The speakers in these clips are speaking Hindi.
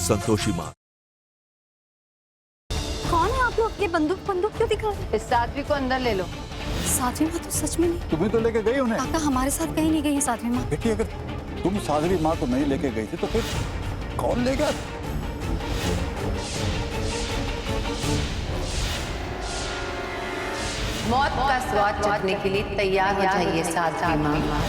संतोषी माँ। कौन है आप लोग? ये बंदूक क्यों दिखा रहे? इस साध्वी को अंदर ले लो। साध्वी माँ तो सच में नहीं। तुम्हें तो लेके गई उन्हें। काका हमारे साथ कहीं नहीं गई है साध्वी माँ। बेटी अगर तुम साध्वी माँ को नहीं लेके गई थी तो फिर कौन ले गया? मौत का स्वाद चखने के लिए तैयार हो जाइए साध्वी माँ।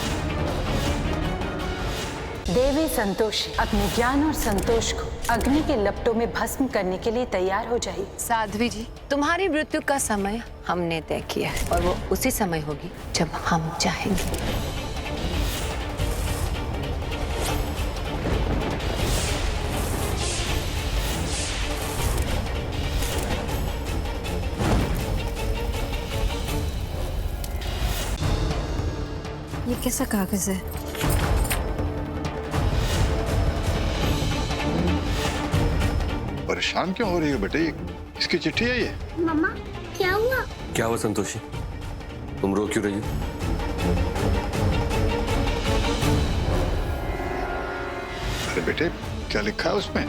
देवी संतोषी अपने ज्ञान और संतोष को अग्नि के लपटों में भस्म करने के लिए तैयार हो जाइए। साध्वी जी, तुम्हारी मृत्यु का समय हमने तय किया है और वो उसी समय होगी जब हम चाहेंगे। ये कैसा कागज है? परेशान क्यों हो रही है बेटे? इसकी चिट्ठी है ये। मम्मा क्या हुआ? क्या हुआ संतोषी? तुम रो क्यों रही हो? अरे बेटे क्या लिखा है उसमें?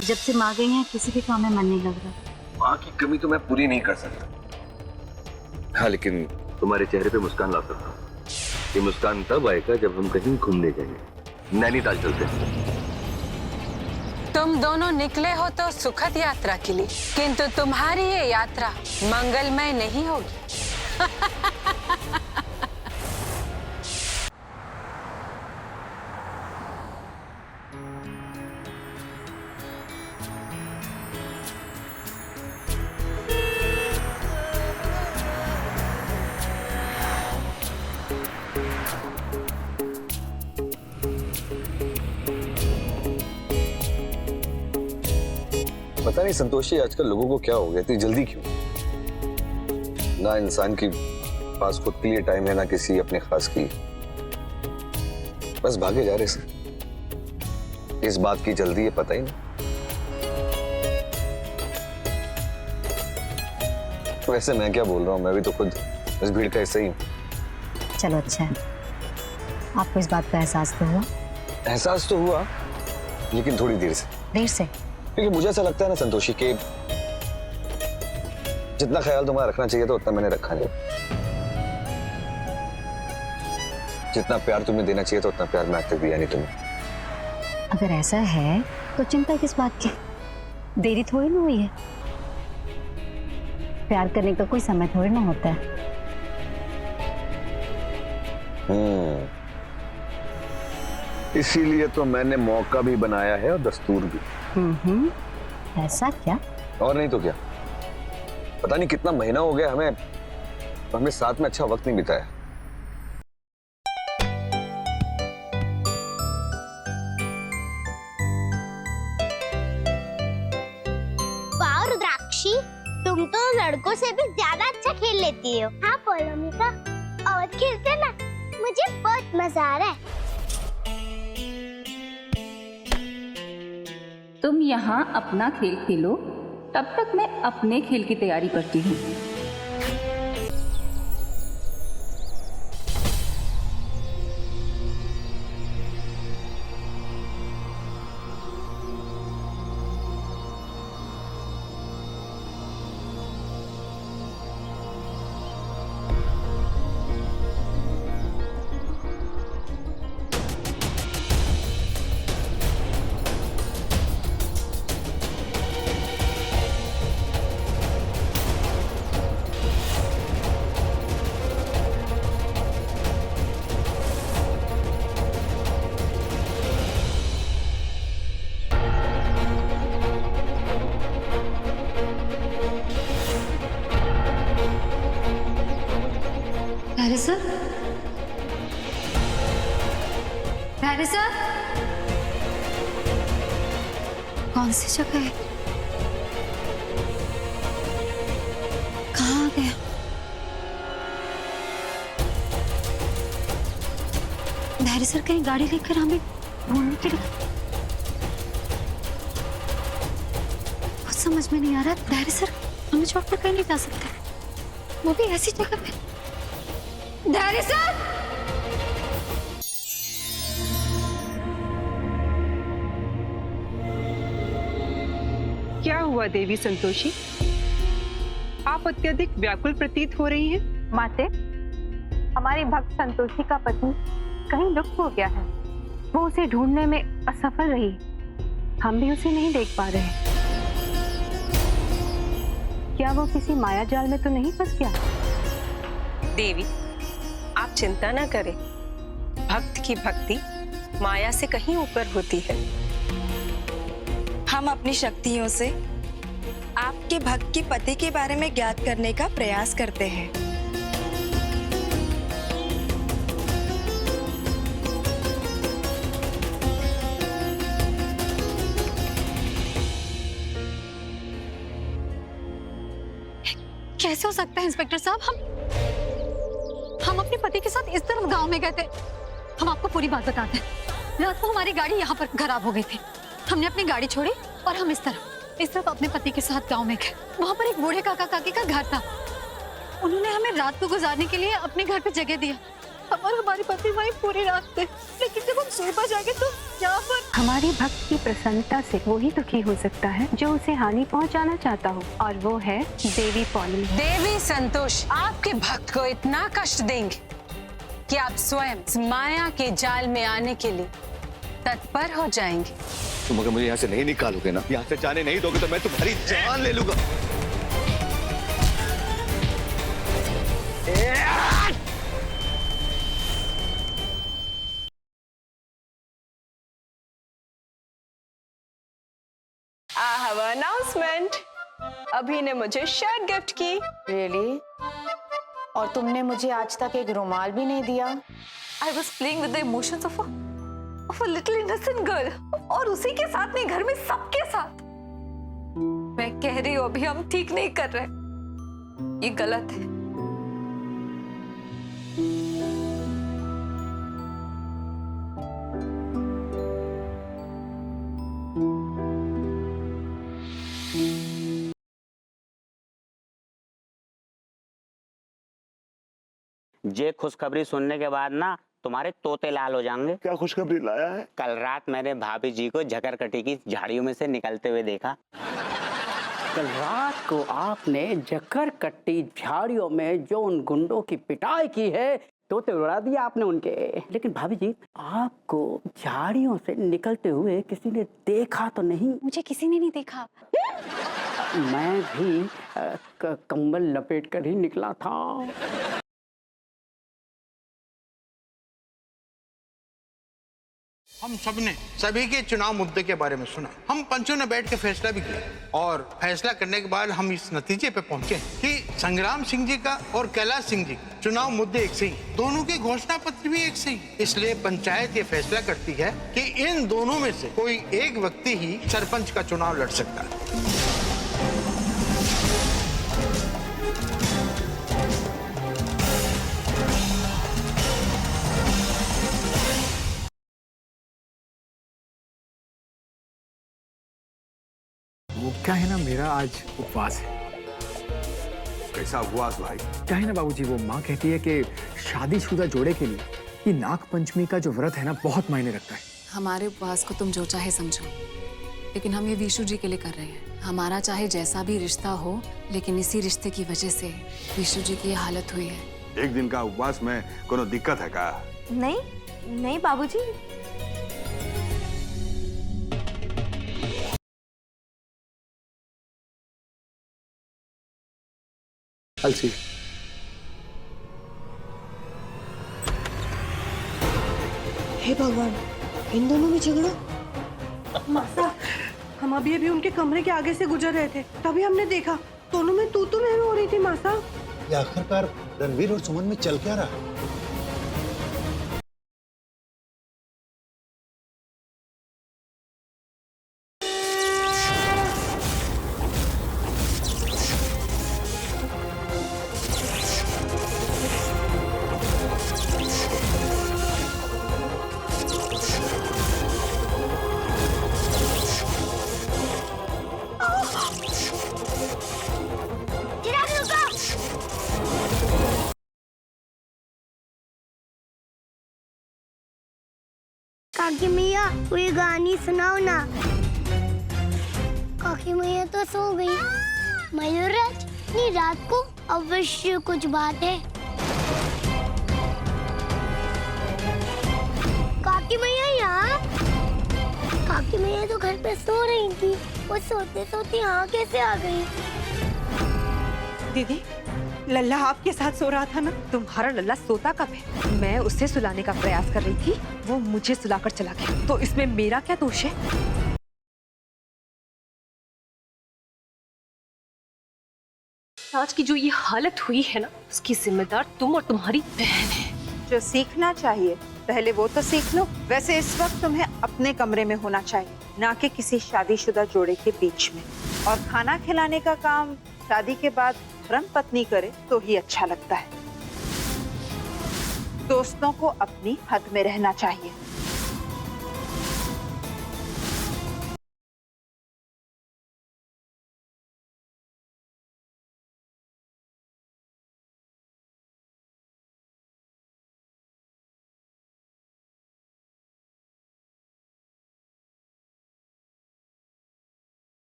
जब से माँ गई है किसी भी काम में मन नहीं लग रहा। माँ की कमी तो मैं पूरी नहीं कर सकता। हाँ, लेकिन तुम्हारे चेहरे पे मुस्कान ला सकता हूँ। ये मुस्कान तब आएगा जब हम कहीं घूमने जाएंगे। नैनीताल चलते हैं। तुम दोनों निकले हो तो सुखद यात्रा के लिए, किंतु तुम्हारी ये यात्रा मंगलमय नहीं होगी। पता नहीं संतोषी, आजकल लोगों को क्या हो गया, इतनी जल्दी क्यों? ना इंसान के पास खुद के लिए टाइम है, ना किसी अपने खास की। बस भागे जा रहे से। इस बात की जल्दी है पता ही नहीं। वैसे मैं क्या बोल रहा हूँ, मैं भी तो खुद इस भीड़ का हिस्सा ही हूँ। चलो अच्छा है, आपको इस बात का एहसास तो हुआ? एहसास तो हुआ, लेकिन थोड़ी देर से। देर से? क्योंकि मुझे ऐसा लगता है ना संतोषी के जितना ख्याल तुम्हारा रखना चाहिए था उतना मैंने रखा नहीं। जितना प्यार तुम्हें देना चाहिए था उतना प्यार मैं आज तक दिया नहीं तुम्हें। अगर ऐसा है तो चिंता किस बात की? देरी थोड़ी ना हुई है। प्यार करने का कोई समय थोड़ी ना होता है। इसीलिए तो मैंने मौका भी बनाया है और दस्तूर भी। ऐसा क्या? और नहीं तो क्या। पता नहीं कितना महीना हो गया हमें साथ में अच्छा वक्त नहीं बिताया। वाह रुद्राक्षी, तुम तो लड़कों से भी ज्यादा अच्छा खेल लेती हो। हाँ पोलोमिका, और खेलते ना, मुझे बहुत मजा आ रहा है। तुम यहाँ अपना खेल खेलो, तब तक मैं अपने खेल की तैयारी करती हूँ। अरे सर, अरे सर, कौन सी जगह है? कहाँ आ गया? धैर्य सर कहीं गाड़ी लेकर हमें ढूंढने के लिए? कुछ समझ में नहीं आ रहा। धैर्य सर हमें छोड़कर कहीं नहीं जा सकते, वो भी ऐसी जगह पे। धैर्य सर! हुआ देवी संतोषी? आप अत्यधिक व्याकुल प्रतीत हो रही हैं। माते, हमारी भक्त संतोषी का पति कहीं लुप्त हो गया है। वो उसे ढूंढने में असफल रही। हम भी उसे नहीं देख पा रहे। क्या वो किसी माया जाल में तो नहीं फंस गया? देवी, आप चिंता न करें। भक्त की भक्ति माया से कहीं ऊपर होती है। हम अपनी शक्तियों से आपके भक्त के पति के बारे में ज्ञात करने का प्रयास करते हैं। कैसे हो सकता है इंस्पेक्टर साहब? हम अपने पति के साथ इस तरफ गांव में गए थे। हम आपको पूरी बात बताते हैं। रात को हमारी गाड़ी यहाँ पर खराब हो गई थी। हमने अपनी गाड़ी छोड़ी और हम इस तरफ अपने पति के साथ गांव में गए। वहाँ पर एक बूढ़े काका काकी का घर था। उन्होंने हमें रात को गुजारने के लिए अपने घर पे जगह दिया और हमारे पति वहीं पूरी रात थे। लेकिन जब हम सुबह जागे तो यहाँ पर हमारी भक्त की प्रसन्नता से वो ही दुखी हो सकता है जो उसे हानि पहुंचाना चाहता हो, और वो है देवी पौलमी। देवी संतोष आपके भक्त को इतना कष्ट देंगे कि आप स्वयं माया के जाल में आने के लिए तत्पर हो जाएंगे। तुम अगर मुझे यहाँ से नहीं निकालोगे ना, यहाँ से जाने नहीं दोगे तो मैं तुम्हारी जान ले लूंगा। I have an announcement. अभी ने मुझे शर्ट गिफ्ट की। Really? और तुमने मुझे आज तक एक रुमाल भी नहीं दिया। I was playing with the emotions of a little innocent girl. और उसी के साथ नहीं, घर में सबके साथ। मैं कह रही हूँ अभी हम ठीक नहीं कर रहे। ये गलत है। ये खुशखबरी सुनने के बाद ना तुम्हारे तोते लाल हो जाएंगे। क्या खुशखबरी लाया है? कल रात मैंने भाभी जी को झकरकटी की झाड़ियों में से निकलते हुए देखा। कल रात को आपने झकरकटी झाड़ियों में जो उन गुंडों की पिटाई की है, तोते उड़ा दिया आपने उनके। लेकिन भाभी जी, आपको झाड़ियों से निकलते हुए किसी ने देखा तो नहीं? मुझे किसी ने नहीं देखा। मैं भी कंबल लपेट कर ही निकला था। हम सबने सभी के चुनाव मुद्दे के बारे में सुना। हम पंचों ने बैठ के फैसला भी किया और फैसला करने के बाद हम इस नतीजे पे पहुंचे कि संग्राम सिंह जी का और कैलाश सिंह जी का चुनाव मुद्दे एक से ही, दोनों के घोषणा पत्र भी एक से ही। इसलिए पंचायत ये फैसला करती है कि इन दोनों में से कोई एक व्यक्ति ही सरपंच का चुनाव लड़ सकता है। वो क्या है ना, मेरा आज उपवास है। कैसा उपवास भाई? क्या है ना बाबूजी, वो माँ कहती है कि शादीशुदा जोड़े के लिए ये नाग पंचमी का जो व्रत है ना, बहुत मायने रखता है। हमारे उपवास को तुम जो चाहे समझो, लेकिन हम ये विशु जी के लिए कर रहे हैं। हमारा चाहे जैसा भी रिश्ता हो, लेकिन इसी रिश्ते की वजह से विशु जी की ये हालत हुई है। एक दिन का उपवास में कोनो दिक्कत है का? नहीं नहीं बाबूजी। अलसी, हे भगवान, इन दोनों में झगड़ा। मासा, हम अभी उनके कमरे के आगे से गुजर रहे थे, तभी हमने देखा दोनों में तू मैं हो रही थी। मासा, ये आखिरकार रणवीर और सुमन में चल क्या रहा? काकी मिया, कोई गानी सुनाओ ना। काकी मैया तो सो गई। मयूरराज, इतनी रात को अवश्य कुछ बात है। काकी मैया यहाँ? काकी मैया तो घर पे सो रही थी, वो सोते सोते यहाँ कैसे आ गई? दीदी, लल्ला आपके साथ सो रहा था ना? तुम्हारा लल्ला सोता कब है? मैं उसे सुलाने का प्रयास कर रही थी, वो मुझे सुलाकर चला गया, तो इसमें मेरा क्या दोष है? आज की जो ये हालत हुई है ना, उसकी जिम्मेदार तुम और तुम्हारी बहन है। जो सीखना चाहिए पहले वो तो सीख लो। वैसे इस वक्त तुम्हें अपने कमरे में होना चाहिए, ना कि किसी शादीशुदा जोड़े के बीच में। और खाना खिलाने का काम शादी के बाद धर्म पत्नी करे तो ही अच्छा लगता है। दोस्तों को अपनी हद में रहना चाहिए।